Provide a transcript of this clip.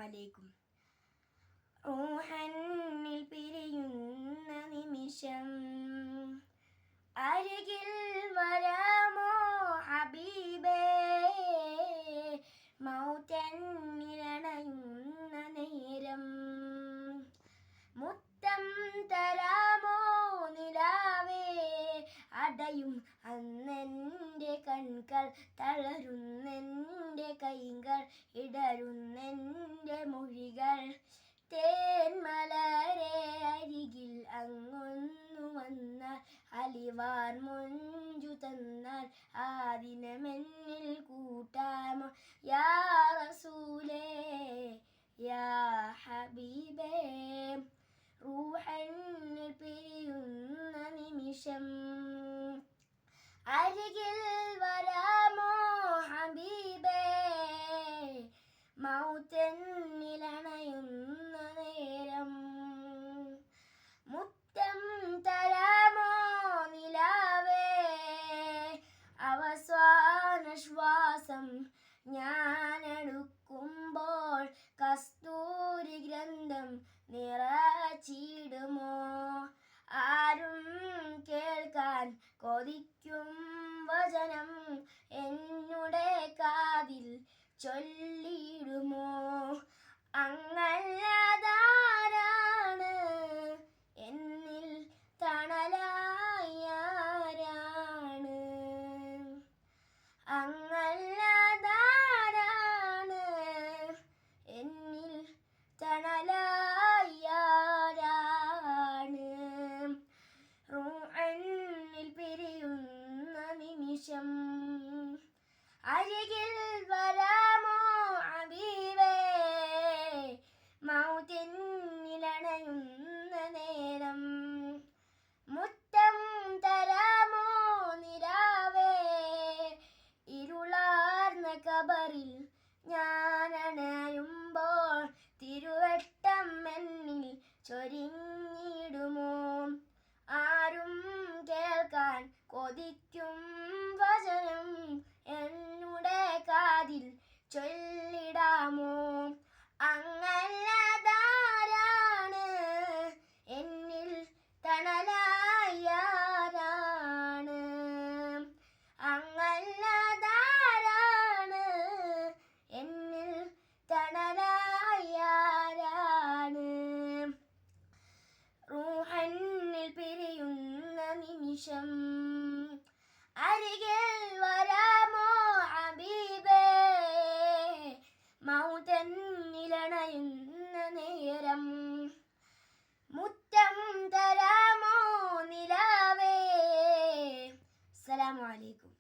അലൈക്കും. റൂഹന്നിൽ പിരിയുന്ന നിമിഷം അരികിൽ വരാമോ ഹബീബേ, മൗതന്നിലണയുന്ന നേരം മുത്തം തരാമോ നിലാവേ, അടയും അന്നെൻ്റെ കൺകൾ, തളരുന്നെൻ്റെ കൈകൾ, ഇടരുന്നെൻ്റെ മൊഴികൾ. തേന്മലരെ അരികിൽ അങ്ങൊന്നു വന്നാൽ, അലിവാർ മൊഞ്ചു തന്നാൽ, ആ ദിനമെന്നിൽ കൂട്ടാമോ യാ റസൂലേ യാ ഹബീബേ. റൂഹന്നിൽ പിരിയുന്ന നിമിഷം അരികിൽ വരാമോ ഹബീബേ, മൗതന്നിലണയുന്ന നേരം മുത്തം തരാമോ നിലാവേ, അവസാന ശ്വാസം ഞാനെടുക്കുമ്പോൾ കസ്തൂരി ഗ്രന്ഥം നിറച്ചിടുമോ, ആരും കേൾക്കാൻ കൊതിക്കും വചനം എന്നുടെ കാതിൽ ചൊല്ലിടുമോ. അങ്ങല്ലാതാരാണ് എന്നിൽ തണലായാരാണ്, അങ്ങല്ലാതാരാണ് എന്നിൽ തണലായാരാണ്. റൂഹന്നിൽ പിരിയുന്ന നിമിഷം അരികിൽ വരാമോ ഹബീബേ, മൗതന്നിലണയുന്ന നേരം മുത്തം തരാമോ നിലാവേ. ഇരുളാർന്ന ഖബറിൽ ഞാനണയുമ്പോൾ തിരുവട്ടം എന്നിൽ ചൊരിഞ്ഞിടുമോ, ആരും കേൾക്കാൻ കൊതിക്കും വചനം എന്നുടെ കാതിൽ ചൊല്ലിടാമോ. അങ്ങല്ലാതാരാണ് എന്നിൽ തണലായാരാണ്, അങ്ങല്ലാതാരാണ് എന്നിൽ തണലായാരാണ്. റൂഹന്നിൽ പിരിയുന്ന നിമിഷം അരികിൽ വരാമോ ഹബീബേ, മൗതന്നിലണയുന്ന നേരം മുത്തം തരാമോ നിലാവേ. അസ്സലാമു അലൈക്കും.